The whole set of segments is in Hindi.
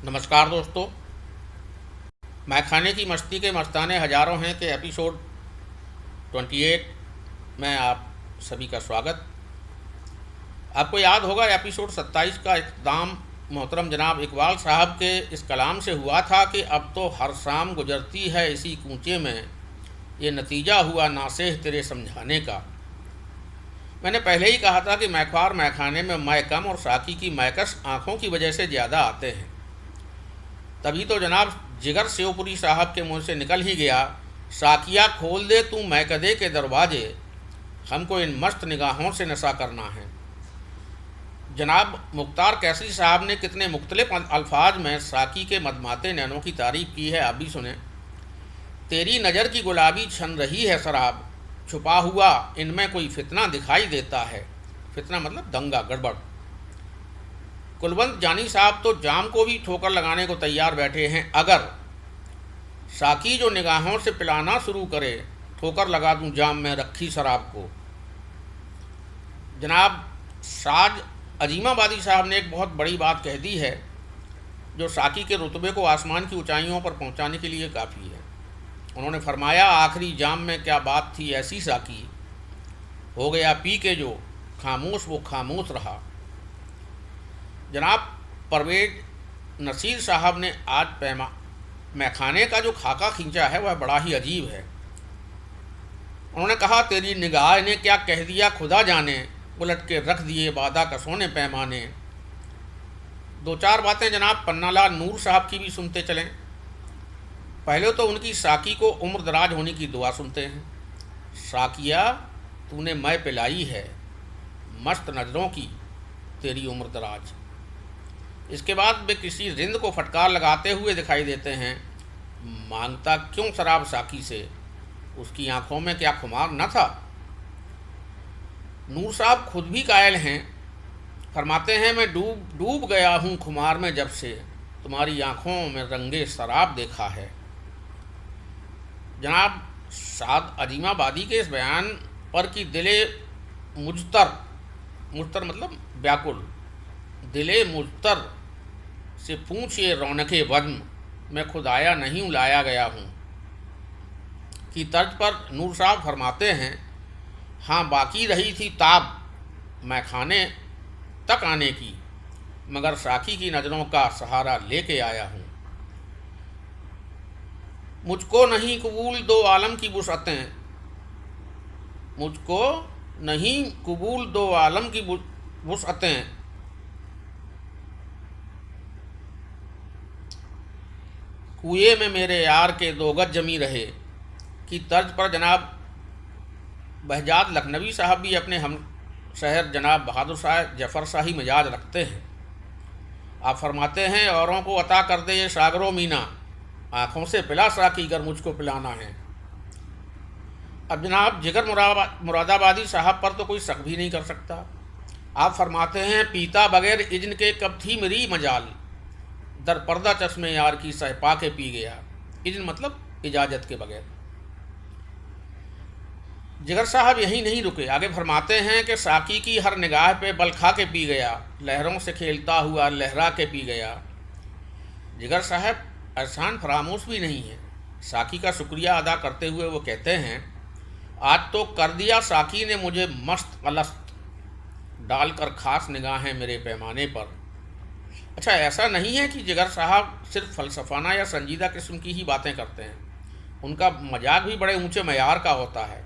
नमस्कार दोस्तों। मैं खाने की मस्ती के मस्ताने हज़ारों हैं के एपिसोड 28 में आप सभी का स्वागत। आपको याद होगा एपिसोड 27 का इख्तिताम मोहतरम जनाब इकबाल साहब के इस कलाम से हुआ था कि अब तो हर शाम गुजरती है इसी कूचे में, ये नतीजा हुआ नासेह तेरे समझाने का। मैंने पहले ही कहा था कि मैख्वार मैखाने में मै कम और साकी की मैकस आँखों की वजह से ज़्यादा आते हैं। तभी तो जनाब जिगर सेवपुरी साहब के मुंह से निकल ही गया, साकिया खोल दे तू मैकदे के दरवाजे, हमको इन मस्त निगाहों से नशा करना है। जनाब मुख्तार कैसरी साहब ने कितने मुख्तलिफ अल्फाज में साकी के मदमाते नैनों की तारीफ़ की है, आप भी सुने। तेरी नज़र की गुलाबी छन रही है शराब, छुपा हुआ इनमें कोई फितना दिखाई देता है। फितना मतलब दंगा गड़बड़। कुलवंत जानी साहब तो जाम को भी ठोकर लगाने को तैयार बैठे हैं, अगर साकी जो निगाहों से पिलाना शुरू करे, ठोकर लगा दूं जाम में रखी शराब को। जनाब साज अजीमाबादी साहब ने एक बहुत बड़ी बात कह दी है, जो साकी के रुतबे को आसमान की ऊंचाइयों पर पहुंचाने के लिए काफ़ी है। उन्होंने फरमाया, आखिरी जाम में क्या बात थी ऐसी साकी, हो गया पी के जो खामोश वो खामोश रहा। जनाब परवेज नसीर साहब ने आज मैखाने का जो खाका खींचा है वह बड़ा ही अजीब है। उन्होंने कहा, तेरी निगाह ने क्या कह दिया खुदा जाने, उलट के रख दिए वादा का सोने पैमाने। दो चार बातें जनाब पन्नालाल नूर साहब की भी सुनते चलें। पहले तो उनकी साकी को उम्र दराज होने की दुआ सुनते हैं। साकिया तूने मैं पिलाई है, मस्त नज़रों की तेरी उम्र दराज। इसके बाद वे किसी रिंद को फटकार लगाते हुए दिखाई देते हैं, मांगता क्यों शराब साकी से, उसकी आंखों में क्या खुमार न था। नूर साहब खुद भी कायल हैं, फरमाते हैं, मैं डूब गया हूँ खुमार में जब से तुम्हारी आंखों में रंगे शराब देखा है। जनाब साद अजीमाबादी के इस बयान पर कि दिले मुजतर मतलब व्याकुल, दिले मुजतर से पूछिए रौनके वज्म, मैं खुद आया नहीं उलाया गया हूँ की तर्ज पर नूर साहब फरमाते हैं, हाँ बाकी रही थी ताब मैखाने तक आने की, मगर साकी की नज़रों का सहारा लेके आया हूँ। मुझको नहीं कबूल दो आलम की वुसअतें, मुझको नहीं कबूल दो आलम की वुसअतें, कुएं में मेरे यार के दो गज जमी रहे की तर्ज पर जनाब बहजाद लखनवी साहब भी अपने हम शहर जनाब बहादुर शाह जफ़र शाही मिजाज रखते हैं। आप फरमाते हैं, औरों को अता कर दे ये सागरो मीना, आँखों से पिला साकी गर मुझको पिलाना है। अब जनाब जिगर मुरादाबादी साहब पर तो कोई शक भी नहीं कर सकता। आप फरमाते हैं, पीता बगैर इज्न के कब थी मेरी मजाल, दर पर्दा चश्मे यार की सहपा के पी गया। इज्न मतलब इजाज़त के बगैर। जिगर साहब यहीं नहीं रुके, आगे फरमाते हैं कि साकी की हर निगाह पे बल खा के पी गया, लहरों से खेलता हुआ लहरा के पी गया। जिगर साहब एहसान फरामोश भी नहीं है। साकी का शुक्रिया अदा करते हुए वो कहते हैं, आज तो कर दिया साकी ने मुझे मस्त अलस्त, डालकर खास निगाहें मेरे पैमाने पर। अच्छा, ऐसा नहीं है कि जिगर साहब सिर्फ फ़लसफ़ाना या संजीदा किस्म की ही बातें करते हैं, उनका मजाक भी बड़े ऊंचे मयार का होता है।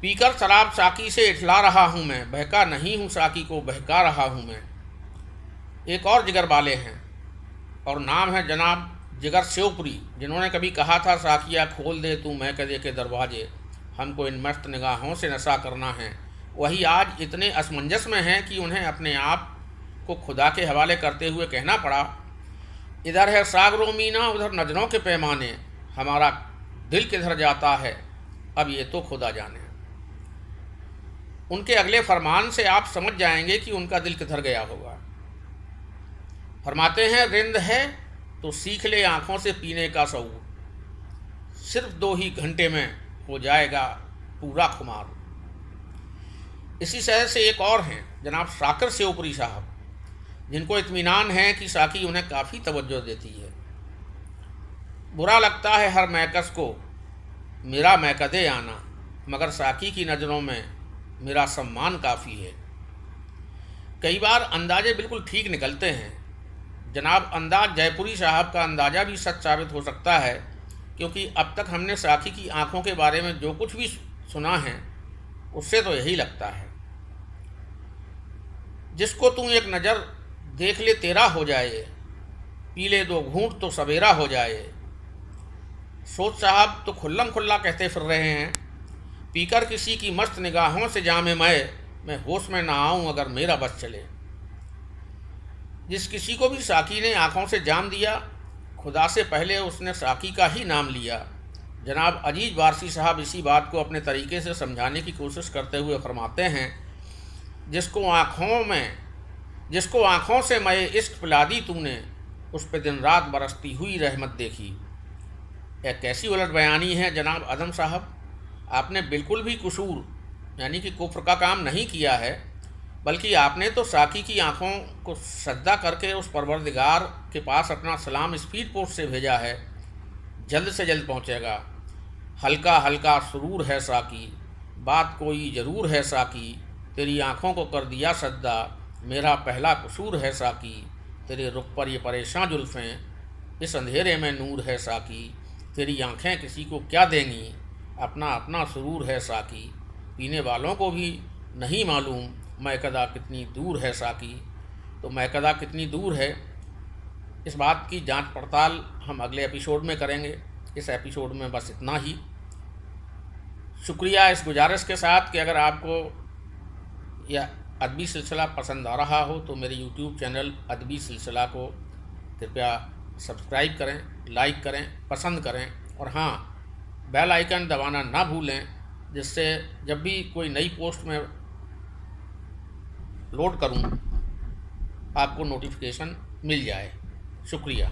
पीकर शराब साकी से इठला रहा हूँ मैं, बहका नहीं हूँ साकी को बहका रहा हूँ मैं। एक और जिगर वाले हैं और नाम है जनाब जिगर सेवपुरी, जिन्होंने कभी कहा था, साकिया खोल दे तू मैकदे के दरवाजे, हमको इन मस्त निगाहों से नशा करना है। वही आज इतने असमंजस में हैं कि उन्हें अपने आप को खुदा के हवाले करते हुए कहना पड़ा, इधर है सागरो मीना उधर नजरों के पैमाने, हमारा दिल किधर जाता है अब ये तो खुदा जाने। उनके अगले फरमान से आप समझ जाएंगे कि उनका दिल किधर गया होगा। फरमाते हैं, रिंद है तो सीख ले आँखों से पीने का शऊर, सिर्फ 2 ही घंटे में हो जाएगा पूरा खुमार। इसी शहर से एक और हैं जनाब शाकिर सेवपुरी साहब, जिनको इत्मीनान है कि साकी उन्हें काफ़ी तवज्जो देती है। बुरा लगता है हर महकस को मेरा महकदे आना, मगर साकी की नज़रों में मेरा सम्मान काफ़ी है। कई बार अंदाजे बिल्कुल ठीक निकलते हैं। जनाब अंदाज जयपुरी साहब का अंदाज़ा भी सच साबित हो सकता है, क्योंकि अब तक हमने साकी की आंखों के बारे में जो कुछ भी सुना है उससे तो यही लगता है। जिसको तू एक नज़र देख ले तेरा हो जाए, पी ले 2 घूंट तो सवेरा हो जाए। सोच साहब तो खुल्लम खुल्ला कहते फिर रहे हैं, पीकर किसी की मस्त निगाहों से जामे मैं होश में ना आऊं अगर मेरा बस चले। जिस किसी को भी साकी ने आंखों से जाम दिया, खुदा से पहले उसने साकी का ही नाम लिया। जनाब अजीज वारसी साहब इसी बात को अपने तरीके से समझाने की कोशिश करते हुए फरमाते हैं, जिसको आँखों से मैं इश्क पिला दी तूने, उस पे दिन रात बरसती हुई रहमत देखी। एक कैसी उलट बयानी है जनाब आदम साहब। आपने बिल्कुल भी कसूर यानी कि कुफ्र का काम नहीं किया है, बल्कि आपने तो साकी की आंखों को सजदा करके उस परवरदिगार के पास अपना सलाम स्पीड पोस्ट से भेजा है। जल्द से जल्द पहुंचेगा। हल्का हल्का सुरूर है साकी, बात कोई ज़रूर है साकी, तेरी आंखों को कर दिया सजदा, मेरा पहला कसूर है साकी। तेरे रुख पर ये परेशान जुल्फ़ें, इस अंधेरे में नूर है साकी। तेरी आंखें किसी को क्या देंगी, अपना अपना सुरूर है साकी। पीने वालों को भी नहीं मालूम मैकदा कितनी दूर है साकी। तो मैकदा कितनी दूर है, इस बात की जांच पड़ताल हम अगले एपिसोड में करेंगे। इस एपिसोड में बस इतना ही। शुक्रिया इस गुजारिश के साथ कि अगर आपको यह अदबी सिलसिला पसंद आ रहा हो तो मेरे YouTube चैनल अदबी सिलसिला को कृपया सब्सक्राइब करें, लाइक करें, पसंद करें, और हाँ, बेल आइकन दबाना ना भूलें, जिससे जब भी कोई नई पोस्ट में लोड करूं आपको नोटिफिकेशन मिल जाए। शुक्रिया।